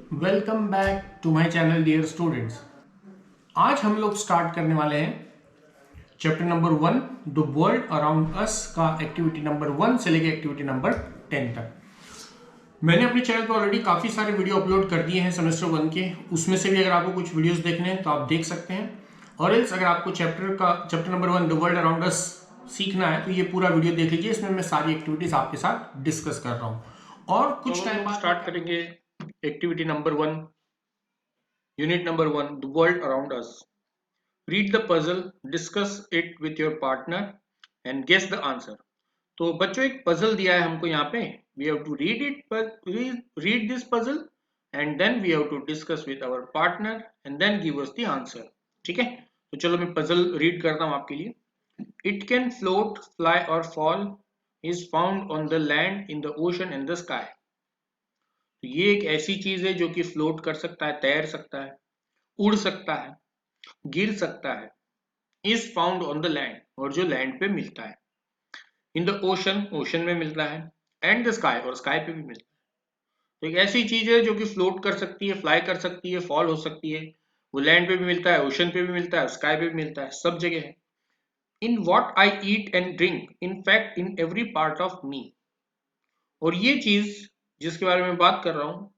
Welcome back to my channel dear students. आज हम लोग स्टार्ट करने वाले हैं chapter number 1 the world around us का एक्टिविटी नंबर 1 से लेकर एक्टिविटी नंबर 10 तक। मैंने अपने चैनल पर ऑलरेडी काफ़ी सारे वीडियो अपलोड कर दिए हैं सेमेस्टर 1 के। उसमें से भी अगर आपको कुछ वीडियोस देखने हैं तो आप देख सकते हैं, और एल्स अगर आपको chapter number 1 the world around अस सीखना है तो ये पूरा वीडियो देख लीजिए। इसमें मैं सारी एक्टिविटीज आपके साथ डिस्कस कर रहा हूँ। और कुछ टाइम बाद स्टार्ट करेंगे activity number 1, unit number 1 the world around us. Read the puzzle, discuss it with your partner and guess the answer. तो बच्चों एक पजल दिया है हमको यहाँ पे, we have to read this puzzle and then we have to discuss with our partner and then give us the answer. ठीक है, तो चलो मैं पजल रीड करता हूँ आपके लिए। इट कैन फ्लोट, फ्लाई और fall, is found on the land, in the ocean and the sky. तो ये एक ऐसी चीज है जो कि फ्लोट कर सकता है, तैर सकता है, उड़ सकता है, गिर सकता है, is found on the land और जो लैंड पे मिलता है, इन द ओशन ओशन में मिलता है, एंड द स्काई और स्काई पे भी मिलता है। तो एक ऐसी चीज है जो कि फ्लोट कर सकती है, फ्लाई कर सकती है, फॉल हो सकती है, वो लैंड पे भी मिलता है, ओशन पे भी मिलता है, स्काई पे भी मिलता है, सब जगह है। In what I eat and drink, in fact in every part of me. और ये चीज जिसके बारे में बात कर रहा हूँ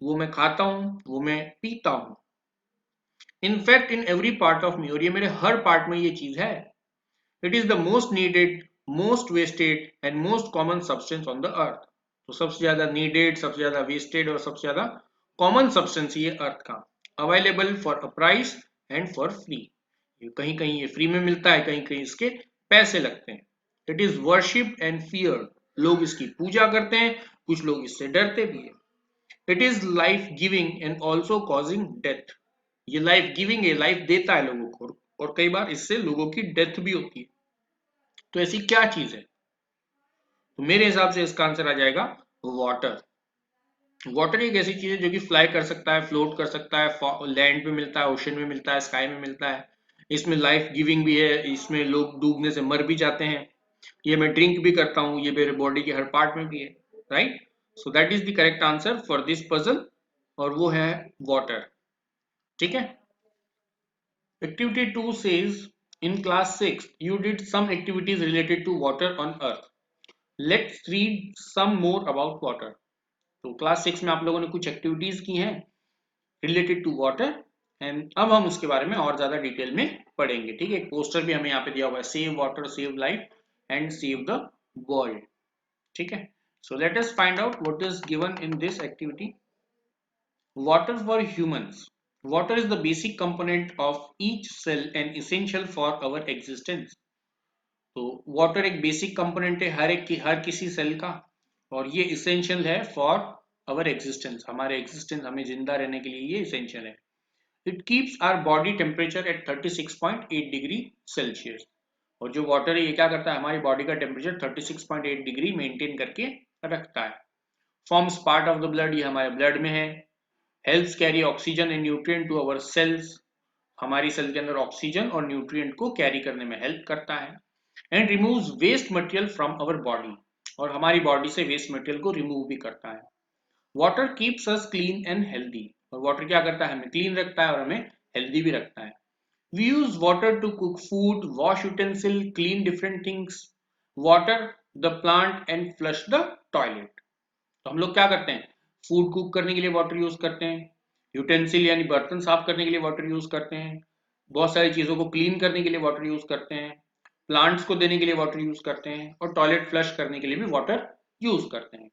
वो मैं खाता हूँ, वो मैं पीता हूँ। In fact in every part of me, और ये मेरे हर पार्ट में ये चीज है। It is the most needed, most wasted and most common substance on the earth. तो सबसे ज्यादा नीडेड, सबसे ज्यादा वेस्टेड और सबसे ज्यादा कॉमन सब्सटेंस ये अर्थ का। Available for a price and for free, कहीं कहीं ये फ्री में मिलता है, कहीं कहीं इसके पैसे लगते हैं। It is worshipped and feared, लोग इसकी पूजा करते हैं, कुछ लोग इससे डरते भी है। It is life giving and also causing death, ये लाइफ गिविंग है, लाइफ देता है लोगों को, और कई बार इससे लोगों की डेथ भी होती है। तो ऐसी क्या चीज है? तो मेरे हिसाब से इसका आंसर आ जाएगा वाटर। वाटर एक ऐसी चीज है जो कि फ्लाई कर सकता है, फ्लोट कर सकता है, लैंड पे मिलता है, ओशन में मिलता है, स्काई में मिलता है। इसमें लाइफ गिविंग भी है, इसमें लोग डूबने से मर भी जाते हैं। ये मैं ड्रिंक भी करता हूँ, ये मेरे बॉडी के हर पार्ट में भी है। Right, so that is the correct answer for this puzzle, और वो है वाटर। ठीक है। Activity 2 says, in class 6 you did some activities related to water on earth. Let's read some more about water. तो class 6 में आप लोगों ने कुछ एक्टिविटीज की हैं रिलेटेड टू वाटर, एंड अब हम उसके बारे में और ज्यादा डिटेल में पढ़ेंगे। ठीक है, एक पोस्टर भी हमें यहाँ पे दिया हुआ है, save water, save life and save the world. ठीक है, so let us find out what is given in this activity. Water for humans. Water is the basic component of each cell and essential for our existence. तो water एक basic component है हर किसी cell का, और ये essential है for our existence, हमारे एग्जिस्टेंस, हमें जिंदा रहने के लिए ये इसेंशियल है। It keeps our body temperature at 36.8 degree Celsius, और जो वाटर है ये क्या करता है, हमारी बॉडी का टेम्परेचर 36.8 डिग्री मेंटेन करके रखता है। Forms part of the blood, ये हमारे ब्लड में है। Helps carry oxygen and nutrient to our cells, हमारी सेल के अंदर ऑक्सीजन और न्यूट्रिएंट को कैरी करने में हेल्प करता है। And removes waste material from our body, और हमारी बॉडी से वेस्ट मटेरियल को रिमूव भी करता है। Water keeps us clean and healthy, और वाटर क्या करता है, हमें क्लीन रखता है और हमें हेल्दी भी रखता है। We use water to cook food, wash utensil, clean different things, water the plant and flush the toilet. तो हम लोग क्या करते हैं, फूड कुक करने के लिए वाटर यूज करते हैं, यूटेंसिल यानी बर्तन साफ करने के लिए वाटर यूज करते हैं, बहुत सारी चीजों को क्लीन करने के लिए वाटर यूज करते हैं, प्लांट्स को देने के लिए वाटर यूज करते हैं, और टॉयलेट फ्लश करने के लिए भी वाटर यूज करते हैं।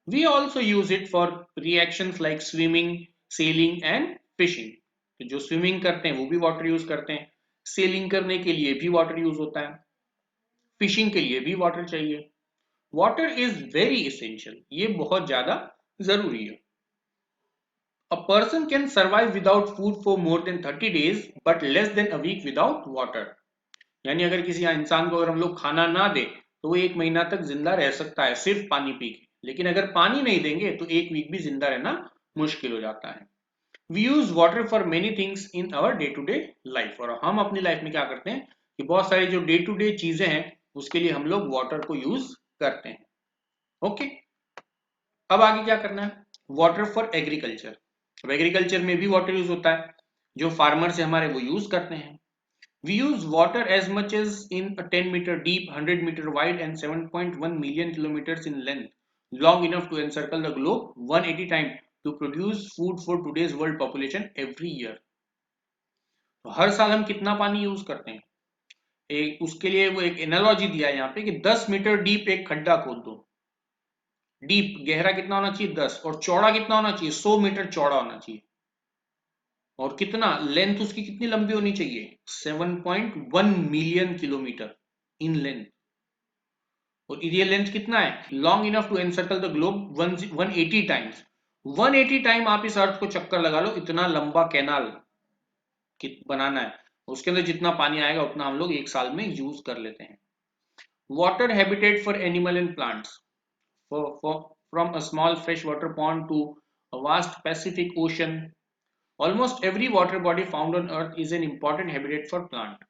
We also use it for reactions like swimming, sailing and fishing. तो जो स्विमिंग करते हैं वो भी वाटर यूज करते हैं, सेलिंग करने के लिए भी वाटर यूज होता है, फिशिंग के लिए भी वाटर चाहिए। वाटर इज वेरी एसेंशियल, ये बहुत ज्यादा जरूरी है। A person can survive without food for more than 30 days but less than a week without water. यानी अगर किसी इंसान को अगर हम लोग खाना ना दे तो वो 1 महीना तक जिंदा रह सकता है सिर्फ पानी पी के, लेकिन अगर पानी नहीं देंगे तो 1 वीक भी जिंदा रहना मुश्किल हो जाता है। We use water for many things in our day to day life, और हम अपनी लाइफ में क्या करते हैं कि बहुत सारी जो डे टू डे चीजें हैं उसके लिए हम लोग वाटर को यूज करते हैं। ओके, अब आगे क्या करना है, वाटर फॉर एग्रीकल्चर, अब एग्रीकल्चर में भी वाटर यूज होता है, जो फार्मर से हमारे वो यूज करते हैं। We use water as much as in a 10 meter deep, 100 meter wide and 7.1 million kilometers in length, long enough to encircle the globe 180 times to produce food for today's world population every year. तो हर साल हम कितना पानी use करते हैं, एक उसके लिए वो एक एनालॉजी दिया है यहाँ पे कि 10 मीटर डीप एक खड्डा खोद दो, डीप गहरा कितना होना चाहिए 10, और चौड़ा कितना होना चाहिए 100 मीटर चौड़ा होना चाहिए, और कितना लेंथ उसकी कितनी लंबी होनी चाहिए 7.1 मिलियन किलोमीटर इन लेंथ, और ये लेंथ कितना है long enough to encircle the globe 180 times, 180 time आप इस अर्थ को चक्कर लगा लो, इतना लंबा कैनाल बनाना है, उसके अंदर जितना पानी आएगा उतना हम लोग एक साल में यूज कर लेते हैं। Water habitat for animal and plants, from a small fresh water pond to a vast Pacific Ocean, almost every water body found on earth is an important habitat for plant।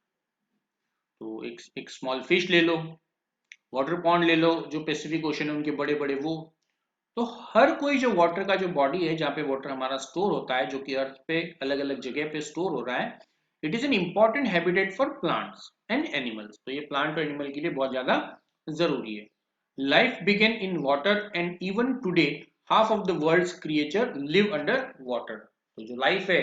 तो एक small fish ले लो, water pond ले लो, जो Pacific ocean है उनके बड़े बड़े वो, तो हर कोई जो वाटर का जो बॉडी है जहाँ पे वाटर हमारा स्टोर होता है, जो कि अर्थ पे अलग अलग जगह पे स्टोर हो रहा है, it is an important habitat for plants and animals. तो ये प्लांट और एनिमल के लिए बहुत ज्यादा जरूरी है। Life begin in water and even today half of the world's creature live under water. तो जो लाइफ है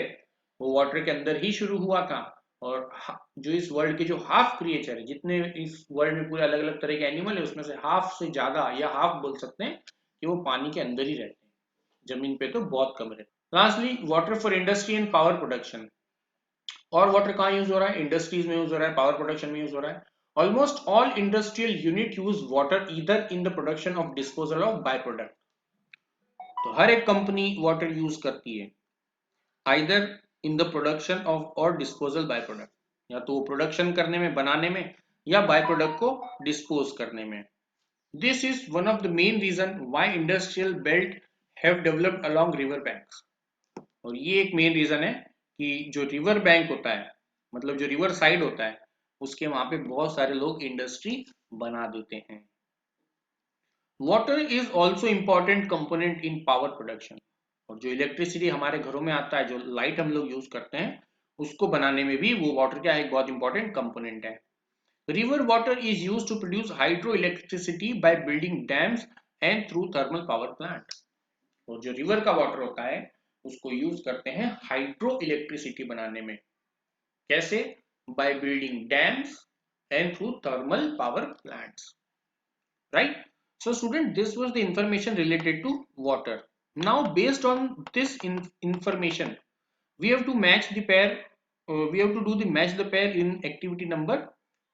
वो वाटर के अंदर ही शुरू हुआ था, और जो इस वर्ल्ड के जो हाफ क्रिएचर है, जितने इस वर्ल्ड में पूरे अलग अलग तरह के एनिमल है, उसमें से हाफ से ज्यादा या हाफ बोल सकते हैं कि वो पानी के अंदर ही रहते हैं, जमीन पे तो बहुत कम रहते हैं। Lastly water for industry and power production, और वाटर कहाँ यूज हो रहा है, इंडस्ट्रीज में यूज हो रहा है, पावर प्रोडक्शन में यूज हो रहा है। Almost all industrial unit use water either in the production of disposal of by product. तो हर एक कंपनी वाटर यूज करती है either in the production of और डिस्पोजल बाय प्रोडक्ट, या तो प्रोडक्शन करने में, बनाने में, या बाय प्रोडक्ट को डिस्पोज करने में। This is one of the main reason why industrial belt have developed along river banks. और ये एक मेन रीजन है कि जो रिवर बैंक होता है, मतलब जो रिवर साइड होता है, उसके वहां पे बहुत सारे लोग इंडस्ट्री बना देते हैं। Water is also important component in power production, और जो इलेक्ट्रिसिटी हमारे घरों में आता है, जो लाइट हम लोग यूज करते हैं, उसको बनाने में भी वो वाटर क्या है, एक बहुत इंपॉर्टेंट कंपोनेंट है। River water is used to produce hydro electricity by building dams and through thermal power plant. और जो रिवर का वाटर होता है उसको यूज करते हैं हाइड्रो इलेक्ट्रिसिटी बनाने में। कैसे? Bye building dams and through thermal power plants, right? So student, this was the information related to water. Now based on this information, we have to match the pair, we have to do the match the pair in activity number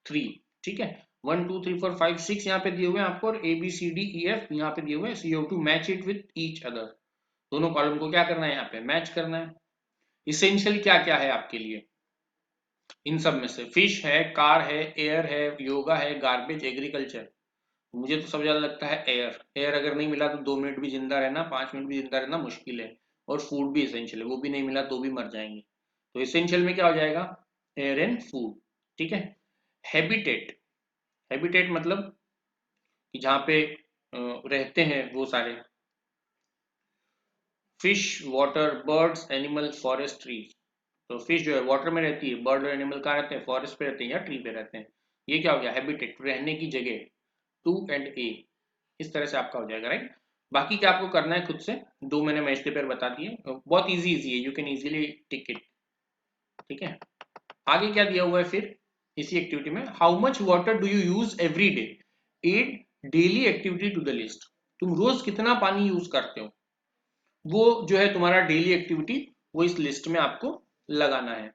3। ठीक है, 1 2 3 4 5 6 यहाँ पे दिए हुए हैं आपको, और A B C D E F यहाँ पे दिए हुए हैं। So you have to match it with each other। दोनों कॉलम को क्या करना है, यहाँ पे मैच करना है। इसेंशियल क्या क्या है आपके लिए इन सब में से? फिश है, कार है, एयर है, योगा है, गार्बेज, एग्रीकल्चर। मुझे तो सबसे ज्यादा लगता है एयर। एयर अगर नहीं मिला तो 2 मिनट भी जिंदा रहना, 5 मिनट भी जिंदा रहना मुश्किल है। और फूड भी इसेंशियल है, वो भी नहीं मिला तो भी मर जाएंगे। तो इसेंशियल में क्या हो जाएगा, एयर एंड फूड। ठीक है। हैबिटेट, हैबिटेट मतलब कि जहाँ पे रहते हैं वो सारे, fish, water, birds, animal, forest, trees. तो फिश जो है वाटर में रहती है, बर्ड और एनिमल कहाँ रहते हैं, फॉरेस्ट पे रहते हैं या ट्री पे रहते हैं। ये क्या हो गया, हैबिटेट, रहने की जगह। 2 and A, इस तरह से आपका हो जाएगा, राइट। बाकी क्या आपको करना है खुद से, 2 मैंने मैच पेपर बता दिए, बहुत इजी है, you can easily tick it. ठीक है, आगे क्या दिया हुआ है फिर इसी एक्टिविटी में, how much water do you use every day, add daily activity to the list. तुम रोज कितना पानी यूज करते हो, वो जो है तुम्हारा डेली एक्टिविटी, वो इस लिस्ट में आपको लगाना है।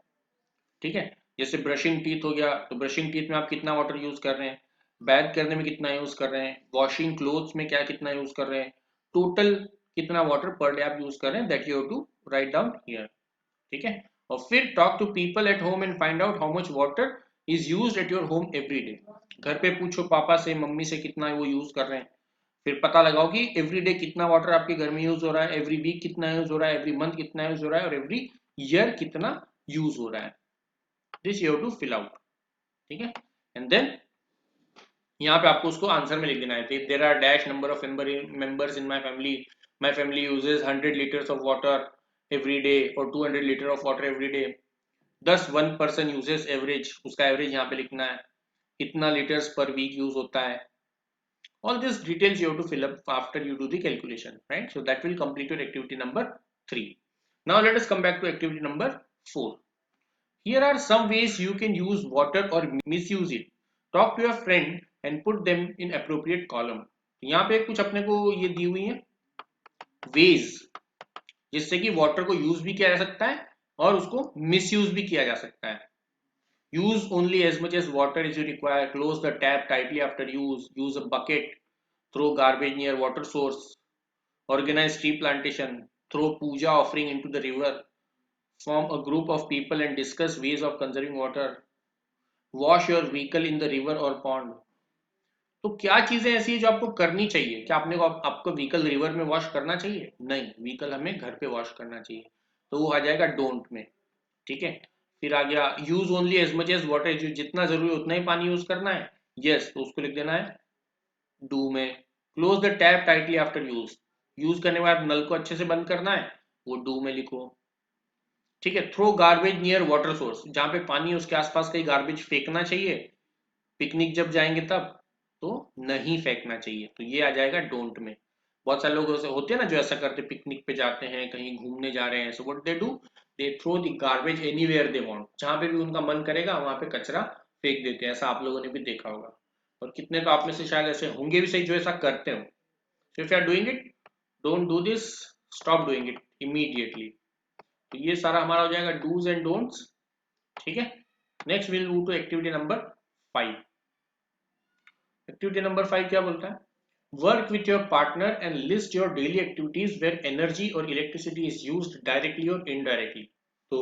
ठीक है, जैसे ब्रशिंग टीथ हो गया, तो ब्रशिंग टीथ में आप कितना वाटर यूज कर रहे हैं, बैथ करने में कितना यूज कर रहे हैं, वॉशिंग क्लोथ्स में क्या कितना यूज कर रहे हैं, टोटल कितना वाटर पर डे आप यूज कर रहे हैं, that you have to write down here. ठीक है, और फिर talk to people at home and find out how much water is used at your home every day. घर पे पूछो पापा से, मम्मी से कितना वो यूज कर रहे हैं, फिर पता लगाओ कि एवरी डे कितना वाटर आपके घर में यूज हो रहा है, एवरी वीक कितना यूज हो रहा है, एवरी मंथ कितना यूज हो रहा है, और एवरी ईयर कितना यूज हो रहा है। This you have to fill out. ठीक है, एंड देन यहाँ पे आपको उसको आंसर में लिख देना है, there are dash number of members in my family, My family uses 100 liters of water every day or 200 liter of water every day. 1 person uses average, उसका एवरेज यहाँ पे लिखना है, इतना लीटर्स पर वीक यूज होता है. All these details you have to fill up after you do the calculation, right? So that will complete your activity number 3. Now let us come back to activity number 4. Here are some ways you can use water or misuse it. Talk to your friend and put them in appropriate column. यहाँ पे कुछ अपने को ये दी हुई है ways, जिससे कि वाटर को यूज भी किया जा सकता है और उसको मिसयूज भी किया जा सकता है. Use only as much as water as you require. Close the tap tightly after use. Use a bucket. Throw garbage near water source. Organize tree plantation. Throw puja offering into the river. Form a group of people and discuss ways of conserving water. Wash your vehicle in the river or pond. तो क्या चीजें ऐसी है जो आपको करनी चाहिए? क्या आपने को आपको व्हीकल रिवर में वॉश करना चाहिए? नहीं, व्हीकल हमें घर पे वॉश करना चाहिए. तो वो आ जाएगा डोंट में. ठीक है. फिर आ गया use only as much as water, जितना जरूरी उतना ही पानी यूज करना है. यस, तो उसको लिख देना है डू में. Close the tap tightly after use, use करने के बाद नल को अच्छे से बंद करना है, वो डू में लिखो. ठीक है. Throw garbage near water source, जहां पे पानी उसके आसपास कहीं गार्बेज फेंकना चाहिए, पिकनिक जब जाएंगे तब, तो नहीं फेंकना चाहिए, तो ये आ जाएगा डोंट में. बहुत सारे लोग ऐसे होते हैं ना जो ऐसा करते, पिकनिक पे जाते हैं, कहीं घूमने जा रहे हैं, so what they do, they throw the garbage anywhere they want, जहां पे भी उनका मन करेगा वहां पे कचरा फेंक देते हैं. ऐसा आप लोगों ने भी देखा होगा, और कितने तो आप में से शायद ऐसे होंगे भी सही जो ऐसा करते हो. So if you are doing it, don't do this, stop doing it immediately. तो ये सारा हमारा हो जाएगा डूज एंड डोंट्स. ठीक है. Next will move to activity number 5. Activity number 5 क्या बोलता है? Work with your partner and list your daily activities where energy or electricity is used directly or indirectly. तो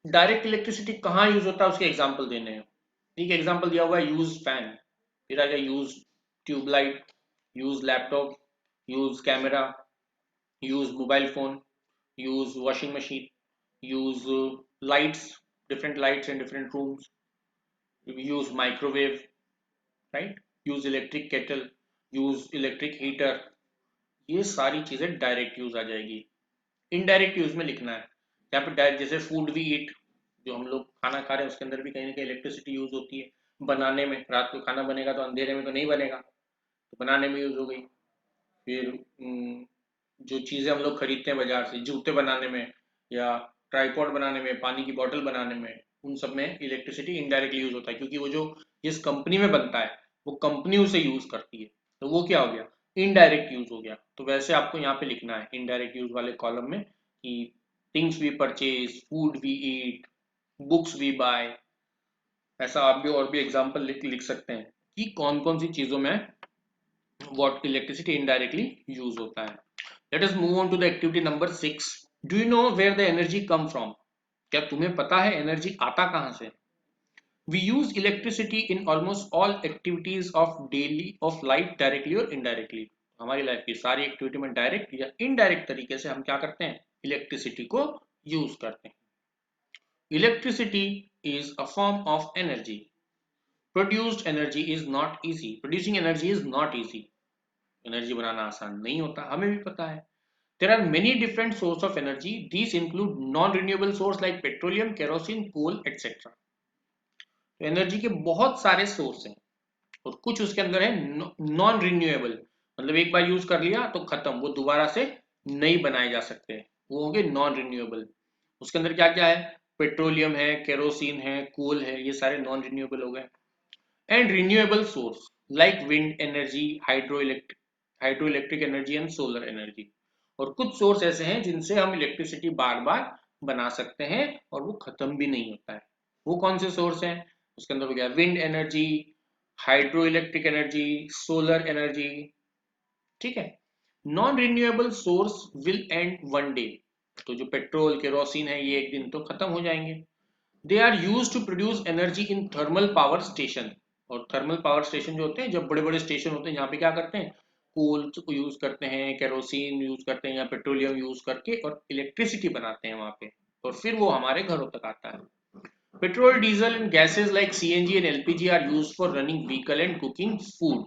डायरेक्ट इलेक्ट्रिसिटी कहाँ use होता है उसके एग्जांपल देने हैं. ठीक है. एग्जांपल दिया हुआ है यूज फैन, फिर आ गया use tube light, use laptop, use camera, use mobile phone, use washing machine, use lights, different lights in different rooms, use microwave, right, use electric kettle, use electric heater. ये सारी चीजें direct use आ जाएगी. Indirect use में लिखना है. यहाँ पे direct जैसे फूड वी ईट, जो हम लोग खाना खा रहे हैं उसके अंदर भी कहीं ना कहीं इलेक्ट्रिसिटी यूज होती है. बनाने में, रात को खाना बनेगा तो अंधेरे में तो नहीं बनेगा, तो बनाने में यूज हो गई. फिर जो चीजें हम लोग खरीदते हैं बाजार से, जूते बनाने में या ट्राईपॉड बनाने में, पानी की बोतल बनाने में, उन सब में इलेक्ट्रिसिटी इनडायरेक्टली यूज होता है, क्योंकि वो जो जिस कंपनी में बनता है वो कंपनी उसे यूज करती है, तो वो क्या हो गया? इनडायरेक्ट यूज हो गया. तो वैसे आपको यहाँ पे लिखना है इनडायरेक्ट यूज वाले कॉलम में कि things we purchase, food we eat, books we buy. ऐसा आप भी और भी एग्जांपल लिख सकते हैं कि कौन कौन सी चीजों में what electricity indirectly यूज होता है. Let us move on to the activity number 6. Do you know where the energy come from? क्या तुम्हें पता है एनर्जी आता कहां से? We use electricity in almost all activities of daily of life directly or indirectly. हमारी life की सारी एक्टिविटी में डायरेक्ट या इनडायरेक्ट तरीके से हम क्या करते हैं? इलेक्ट्रिसिटी को यूज करते हैं. Electricity is a form of energy. Produced energy is not easy. Producing energy is not easy. Energy बनाना आसान नहीं होता, हमें भी पता है. There are many different sources of energy. These include non-renewable source like petroleum, kerosene, coal, etc. तो energy के बहुत सारे सोर्स हैं और कुछ उसके अंदर है नॉन रिन्यूएबल, मतलब एक बार यूज कर लिया तो खत्म, वो दोबारा से नहीं बनाए जा सकते, वो होंगे नॉन रिन्यूएबल. उसके अंदर क्या क्या है? पेट्रोलियम है, केरोसिन है, कोल है, ये सारे नॉन रिन्यूएबल हो गए. And renewable source like wind energy, hydroelectric energy and solar energy. और कुछ सोर्स ऐसे हैं जिनसे हम इलेक्ट्रिसिटी बार बार बना सकते हैं और वो खत्म भी नहीं होता है. वो कौन से सोर्स हैं? उसके अंदर हो गया wind energy, hydroelectric energy, solar energy. ठीक है. Non renewable source will and one day. तो जो पेट्रोल, केरोसिन है, ये एक दिन तो खत्म हो जाएंगे. They are use to produce energy in thermal power station. और थर्मल पावर स्टेशन जो होते हैं, जब बड़े बड़े स्टेशन होते हैं जहाँ पे क्या करते हैं, कोल को यूज करते हैं, केरोसिन यूज करते हैं या पेट्रोलियम यूज करके और इलेक्ट्रिसिटी बनाते हैं वहां पे, और फिर वो हमारे घरों तक आता है. Petrol, diesel and gases like CNG and LPG are used for running vehicle and cooking food.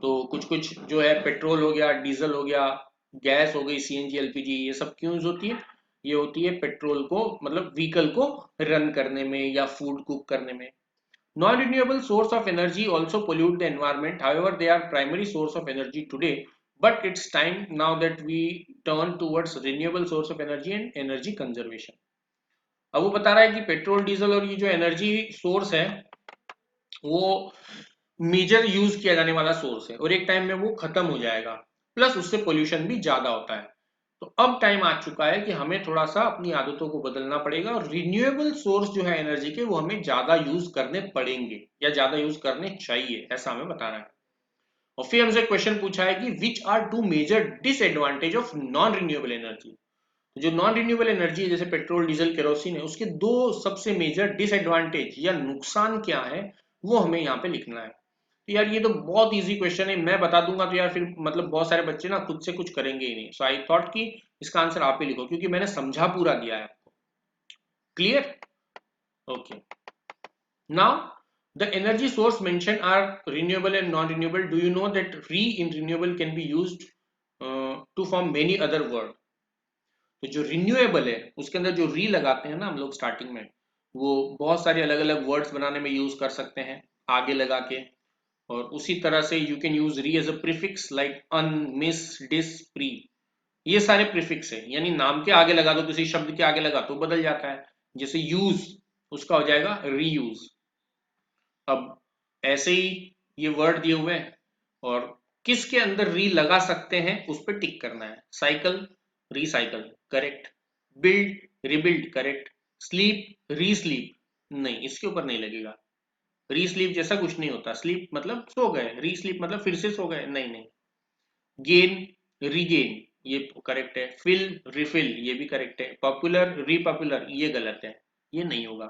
तो कुछ कुछ जो है पेट्रोल हो गया, डीजल हो गया, गैस हो गई, सीएनजी, एलपीजी, ये सब क्यों यूज होती है? ये होती है पेट्रोल को, मतलब व्हीकल को रन करने में या फूड कुक करने में। Non-renewable source of energy also pollute the environment. However, they are primary source of energy today. But it's time now that we turn towards renewable source of energy and energy conservation. अब वो बता रहा है कि petrol, diesel और ये जो energy source है वो मेजर यूज किया जाने वाला सोर्स है और एक टाइम में वो खत्म हो जाएगा, प्लस उससे पोल्यूशन भी ज्यादा होता है। तो अब टाइम आ चुका है कि हमें थोड़ा सा अपनी आदतों को बदलना पड़ेगा और रिन्यूएबल सोर्स जो है एनर्जी के वो हमें ज्यादा यूज करने पड़ेंगे या ज्यादा यूज करने चाहिए, ऐसा हमें बता रहा है। और फिर हमसे क्वेश्चन पूछा है कि which are two major disadvantage of non renewable energy. जो नॉन रिन्यूएबल एनर्जी है जैसे पेट्रोल, डीजल, केरोसिन है, उसके दो सबसे मेजर डिसएडवांटेज या नुकसान क्या है वो हमें यहाँ पे लिखना है। तो यार ये तो बहुत इजी क्वेश्चन है, मैं बता दूंगा तो यार फिर मतलब बहुत सारे बच्चे ना खुद से कुछ करेंगे ही नहीं। सो आई थॉट कि इसका आंसर आप ही लिखो क्योंकि मैंने समझा पूरा दिया है आपको। Clear? Okay. Now, the energy source mentioned are renewable and non-renewable. Do you know that re in renewable can be used to form many other word? तो जो रिन्यूएबल है उसके अंदर जो री लगाते हैं ना हम लोग स्टार्टिंग में, वो बहुत सारे अलग अलग वर्ड्स बनाने में यूज कर सकते हैं आगे लगा के। और उसी तरह से you can use re as a prefix like un, mis, dis, pre. ये सारे प्रीफिक्स है, यानी नाम के आगे लगा दो, किसी शब्द के आगे लगा तो बदल जाता है। जैसे यूज, उसका हो जाएगा रीयूज। अब ऐसे ही ये वर्ड दिए हुए हैं और किसके अंदर री लगा सकते हैं उस पर टिक करना है। Cycle, recycle, correct. Build, rebuild, correct. Sleep, resleep, नहीं इसके ऊपर नहीं लगेगा। रीस्लीप जैसा कुछ नहीं होता, स्लीप मतलब सो गए, रीस्लीप मतलब फिर से सो गए, नहीं नहीं। गेन, रीगेन, ये करेक्ट है। फिल, रिफिल, ये भी करेक्ट है। पॉपुलर, रीपॉपुलर, ये गलत है, ये नहीं होगा।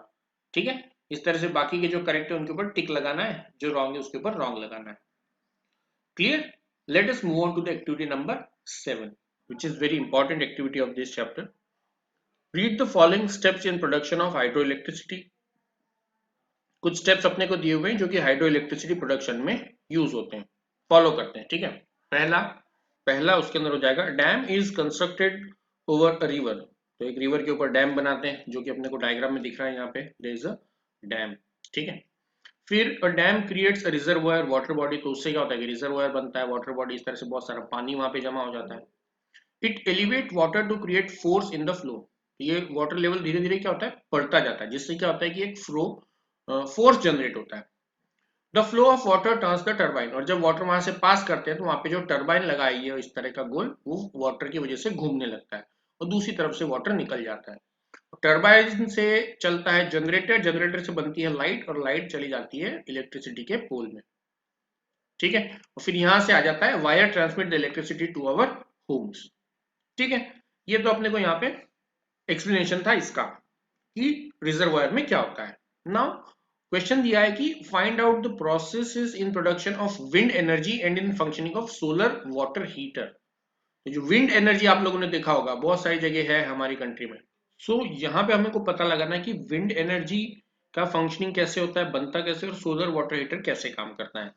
ठीक है, इस तरह से बाकी के जो करेक्ट है उनके ऊपर टिक लगाना है, जो रॉन्ग है उसके ऊपर रॉन्ग लगाना है। Clear? Let us move on to the activity number 7 which is very important activity of this chapter. Read the following steps in production of hydroelectricity. कुछ स्टेप्स अपने को दिए हुए हैं जो कि हाइड्रो इलेक्ट्रिसिटी प्रोडक्शन में यूज होते हैं, फॉलो करते हैं। ठीक है, पहला पहला उसके अंदर हो जाएगा dam is constructed over a river. तो एक रिवर के ऊपर डैम बनाते हैं जो कि अपने को डायग्राम में दिख रहा है यहाँ पे, देयर इज अ डैम। ठीक है, फिर a dam creates a reservoir water body. तो उससे क्या होता है कि रिजर्वायर बनता है, वाटर बॉडी, इस तरह से बहुत सारा पानी वहां पे जमा हो जाता है। It elevate water to create force in the flow. ये वाटर लेवल धीरे धीरे क्या होता है, बढ़ता जाता है, जिससे क्या होता है कि एक फ्लो फोर्स जनरेट होता है। The flow of water turns the turbine. और जब वाटर वहां से पास करते हैं तो वहां पे जो टर्बाइन लगाई है इस तरह का गोल, वो वाटर की वजह से घूमने लगता है और दूसरी तरफ से वाटर निकल जाता है। टर्बाइन से चलता है जनरेटर, जनरेटर से बनती है लाइट और लाइट चली जाती है इलेक्ट्रिसिटी के पोल में। ठीक है, और फिर यहां से आ जाता है wire transmit the electricity to our homes. ठीक है, ये तो अपने को यहाँ पे एक्सप्लेनेशन था इसका कि रिजर्वायर में क्या होता है। नाउ क्वेश्चन दिया है कि find out the processes in production of wind energy and in functioning of solar water heater. तो जो विंड एनर्जी आप लोगों ने देखा होगा बहुत सारी जगह है हमारी कंट्री में। सो यहाँ पे हमें को पता लगाना है कि विंड एनर्जी का फंक्शनिंग कैसे होता है, बनता कैसे, और सोलर वाटर हीटर कैसे काम करता है।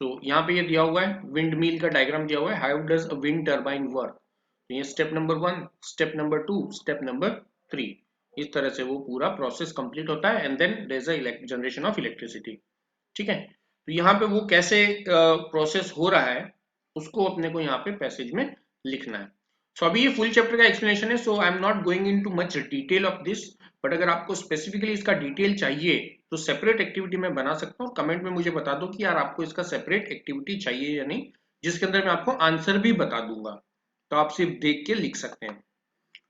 तो यहाँ पे ये दिया हुआ है, विंड मिल का डायग्राम दिया हुआ है, how does a wind turbine work. तो ये step number 1, step number 2, step number 3, इस तरह से वो पूरा प्रोसेस कंप्लीट होता है and then there is a generation of electricity. ठीक है, तो यहाँ पे वो कैसे प्रोसेस हो रहा है उसको अपने को यहाँ पे पैसेज में लिखना है। सो अभी ये फुल चैप्टर का एक्सप्लेनेशन है, so I am not going into much detail of this. But अगर आपको स्पेसिफिकली इसका डिटेल चाहिए तो सेपरेट एक्टिविटी मैं बना सकता हूँ। कमेंट में मुझे बता दो कि यार आपको इसका सेपरेट एक्टिविटी चाहिए या नहीं, जिसके अंदर मैं आपको आंसर भी बता दूंगा, तो आप सिर्फ देख के लिख सकते हैं।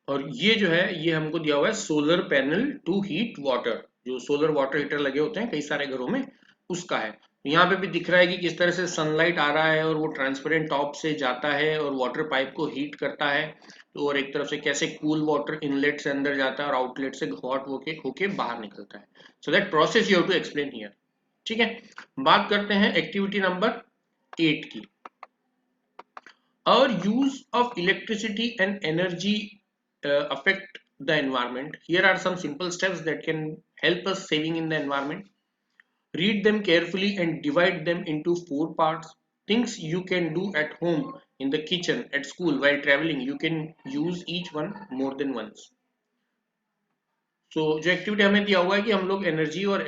और ये जो है ये हमको दिया हुआ है solar panel to heat water, जो सोलर वाटर हीटर लगे होते हैं कई सारे घरों में उसका है। यहाँ पे भी दिख रहा है कि किस तरह से सनलाइट आ रहा है और वो ट्रांसपेरेंट टॉप से जाता है और वाटर पाइप को हीट करता है। तो और एक तरफ से कैसे कूल वाटर इनलेट से अंदर जाता है और आउटलेट से हॉट होके बाहर निकलता है। So that process you have to explain here. ठीक है, बात करते हैं एक्टिविटी नंबर 8 की। Our use of electricity and energy affect the environment. Here are some simple steps that can help us saving in the environment. Read them carefully and divide them into 4 parts. Things you can do at home in the kitchen, at school, while traveling, you can use each one more than once. So जो activity हमें दिया हुआ है कि हम लोग energy और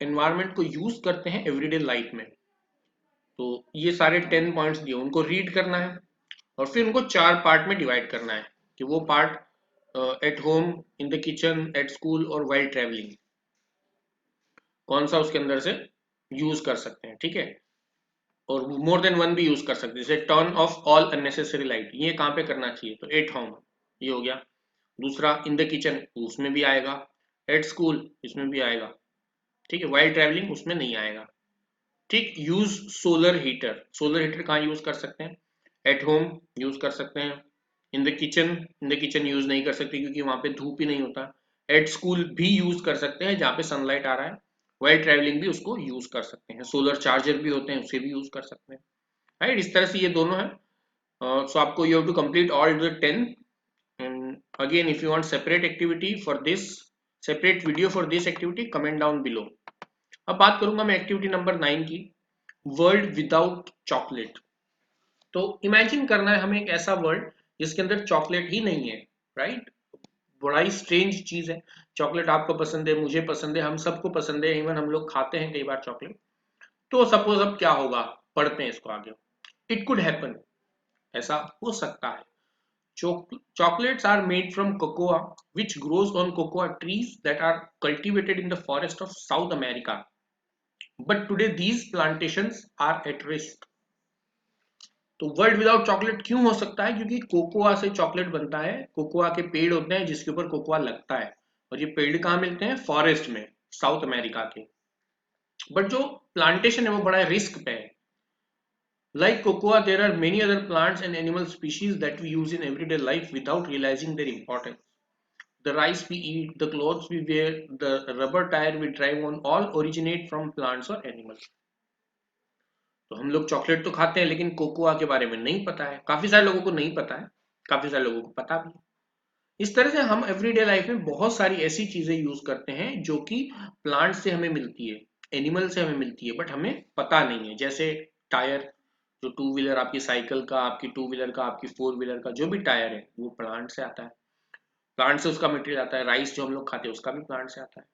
environment को यूज करते हैं एवरीडे लाइफ में, तो ये सारे 10 पॉइंट्स दिए, उनको रीड करना है और फिर उनको 4 पार्ट में डिवाइड करना है कि वो part at home, in the kitchen, at school और वाइल ट्रेवलिंग कौन सा उसके अंदर से यूज कर सकते हैं, ठीक है। और मोर देन वन भी यूज कर सकते हैं, जैसे turn off all unnecessary light, ये कहाँ पे करना चाहिए, तो एट होम, ये हो गया। दूसरा इन द किचन, उसमें भी आएगा। एट स्कूल, इसमें भी आएगा, ठीक है। वाइल ट्रेवलिंग उसमें नहीं आएगा, ठीक। Use solar heater, solar heater कहाँ यूज कर सकते हैं, एट होम यूज कर सकते हैं। In the kitchen, in the kitchen use नहीं कर सकते क्योंकि वहां पे धूप ही नहीं होता। एट स्कूल भी यूज कर सकते हैं जहाँ पे सनलाइट आ रहा है। वाइल ट्रैवलिंग भी उसको यूज कर सकते हैं, सोलर चार्जर भी होते हैं उसे भी यूज कर सकते हैं, राइट। इस तरह से ये दोनों है। सो आपको you have to complete all the 10 and again if you want separate activity for this, separate video for this activity, comment down below. अब बात करूंगा मैं एक्टिविटी नंबर 9 की, वर्ल्ड विदाउट चॉकलेट। तो इमेजिन करना है हमें एक ऐसा वर्ल्ड जिसके अंदर चॉकलेट ही नहीं है, राइट। बड़ा ही स्ट्रेंज चीज है। चॉकलेट आपको पसंद है, मुझे पसंद है, हम सबको पसंद है, इवन हम लोग खाते हैं कई बार चॉकलेट। तो सपोज अब क्या होगा, पढ़ते हैं इसको आगे। इट कुड हैपन, ऐसा हो सकता है। Chocolates are made from cocoa which grows on cocoa trees that are cultivated in the forest of South America, but today these plantations are at risk. तो वर्ल्ड विदाउट चॉकलेट क्यों हो सकता है, क्योंकि कोकोआ से चॉकलेट बनता है। Cocoa के पेड़ होते हैं जिसके ऊपर कोकोआ लगता है, और ये पेड़ कहाँ मिलते हैं, फॉरेस्ट में, साउथ अमेरिका के। बट जो प्लांटेशन है वो बड़ा रिस्क पे है। Like cocoa there are many other plants and animal species that we use in everyday life without realising their importance. The rice we eat, the clothes we wear, the rubber tyre we drive on, all originate from plants और animals. तो हम लोग chocolate तो खाते हैं लेकिन cocoa के बारे में नहीं पता है, काफी सारे लोगों को नहीं पता है, काफी सारे लोगों को पता भी। इस तरह से हम एवरीडे लाइफ में बहुत सारी ऐसी चीजें यूज करते हैं जो कि प्लांट से हमें मिलती है, एनिमल से हमें मिलती है, बट हमें पता नहीं है। जैसे टायर, जो टू व्हीलर, आपकी साइकिल का, आपकी टू व्हीलर का, आपकी फोर व्हीलर का जो भी टायर है वो प्लांट से आता है, प्लांट से उसका मटेरियल आता है। राइस जो हम लोग खाते हैं उसका भी प्लांट से आता है।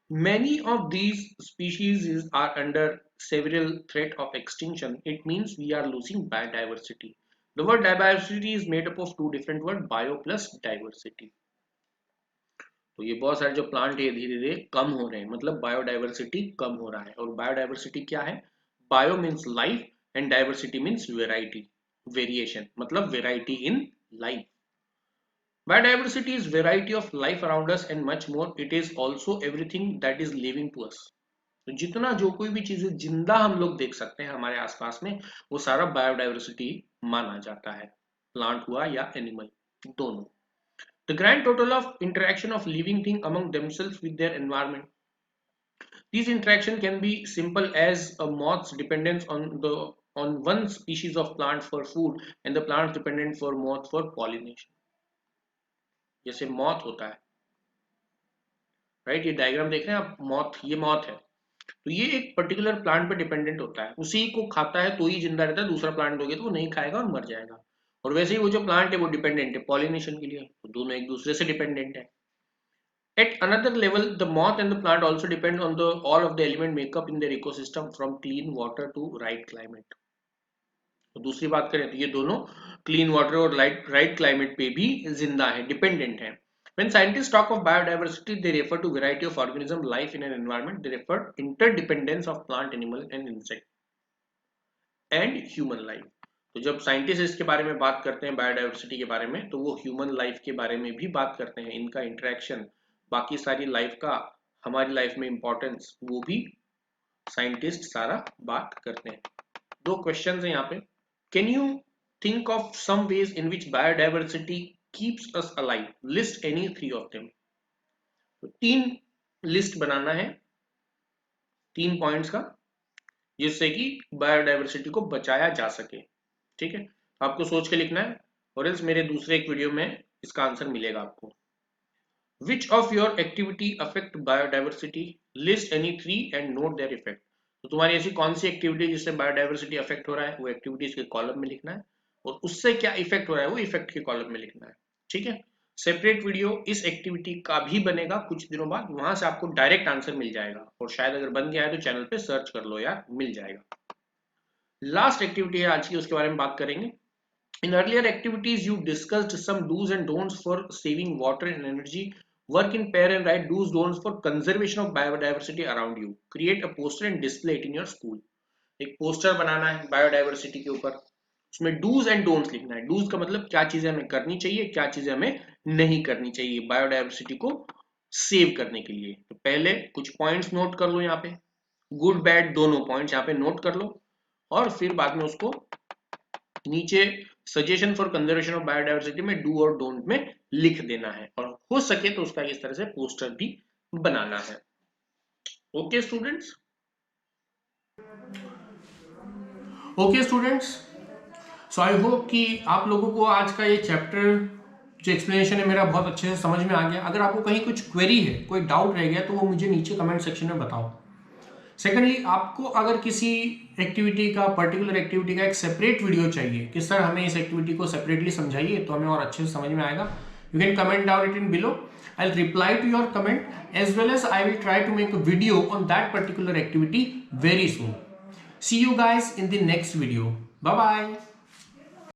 Many of these species are under several threat of extinction. It means we are losing biodiversity. The word diversity is made up of two different words, bio plus diversity. तो ये बहुत सारे जो प्लांट है धीरे धीरे कम हो रहे हैं, मतलब बायोडाइवर्सिटी कम हो रहा है। और बायोडाइवर्सिटी क्या है, bio means life and diversity means variety, variation, मतलब variety in life. Biodiversity is variety of life around us and much more. It is also everything that is living to us. तो जितना जो कोई भी चीजें जिंदा हम लोग देख सकते हैं हमारे आसपास में, वो सारा बायोडाइवर्सिटी माना जाता है, प्लांट हुआ या एनिमल, दोनों। The grand total of interaction of living thing among themselves with their environment. These interaction can be simple as a moth's dependence on one species of plant for food and the plants dependent for moth for pollination. जैसे moth होता है, right, ये diagram देख रहे हैं आप, moth, ये moth है, तो ये एक पर्टिकुलर प्लांट पे डिपेंडेंट होता है, उसी को खाता है तो ही जिंदा रहता है, दूसरा प्लांट दोगे तो वो नहीं खाएगा और मर जाएगा। और वैसे ही वो जो प्लांट है वो डिपेंडेंट है पॉलिनेशन के लिए, तो दोनों एक दूसरे से डिपेंडेंट है। At another level, the moth and the plant also depend on the all of the element makeup in their ecosystem from clean water to right climate. तो दूसरी बात करें तो ये दोनों क्लीन वाटर और राइट क्लाइमेट पे भी जिंदा है, डिपेंडेंट है। When scientists talk of biodiversity, they refer to variety of organism life in an environment. They refer interdependence of plant, animal and insect and human life. तो जब scientist इसके बारे में बात करते हैं बायोडाइवर्सिटी के बारे में, तो वो ह्यूमन लाइफ के बारे में भी बात करते हैं, इनका इंटरेक्शन, बाकी सारी लाइफ का हमारी लाइफ में इंपॉर्टेंस, वो भी साइंटिस्ट सारा बात करते हैं। दो क्वेश्चंस हैं यहाँ पे। Can you think of some ways in which biodiversity keeps us alive? List any 3 of them. तो 3 लिस्ट बनाना है, 3 पॉइंट्स का, जिससे कि बायोडाइवर्सिटी को बचाया जा सके, ठीक है। आपको सोच के लिखना है, और एल्स मेरे दूसरे एक वीडियो में इसका आंसर मिलेगा आपको। Which of your activity affect biodiversity? List any 3 and note their effect. तो तुम्हारी ऐसी कौन सी एक्टिविटी जिससे बायोडाइवर्सिटी अफेक्ट हो रहा है वो एक्टिविटीज के कॉलम में लिखना है, और उससे क्या इफेक्ट हो रहा है वो इफेक्ट के कॉलम में लिखना है। ठीक है, सेपरेट वीडियो इस एक्टिविटी का भी बनेगा कुछ दिनों बाद, वहां से आपको डायरेक्ट आंसर मिल जाएगा, और शायद अगर बन गया है तो चैनल पे सर्च कर लो यार, मिल जाएगा। लास्ट एक्टिविटी है आज की, उसके बारे में बात करेंगे। In earlier activities, you discussed some do's and don'ts for saving water and energy. Work in pair and write do's don'ts for conservation of biodiversity around you. Create a poster and display it in your school. एक poster बनाना है biodiversity के ऊपर, उसमें dos and don'ts लिखना है। Dos का मतलब क्या चीजें हमें करनी चाहिए, क्या चीजें हमें नहीं करनी चाहिए बायोडाइवर्सिटी को सेव करने के लिए। तो पहले कुछ पॉइंट्स नोट कर लो, यहाँ पे गुड बैड दोनों पॉइंट्स यहाँ पे नोट कर लो, और फिर बाद में उसको नीचे suggestion for conservation of biodiversity में डू और डोंट में लिख देना है, और हो सके तो उसका इस तरह से पोस्टर भी बनाना है। Okay students, okay students, so I hope कि आप लोगों को आज का ये चैप्टर जो एक्सप्लेनेशन है मेरा बहुत अच्छे से समझ में आ गया। अगर आपको कहीं कुछ क्वेरी है, कोई डाउट रह गया, तो वो मुझे नीचे कमेंट सेक्शन में बताओ। सेकेंडली, आपको अगर किसी एक्टिविटी का, पर्टिकुलर एक्टिविटी का एक सेपरेट वीडियो चाहिए कि सर हमें इस एक्टिविटी को सेपरेटली समझाइए तो हमें और अच्छे से समझ में आएगा, you can comment down it in below. I will reply to your comment as well as I will try to make a video on that particular activity very soon. See you guys in the next video, bye bye.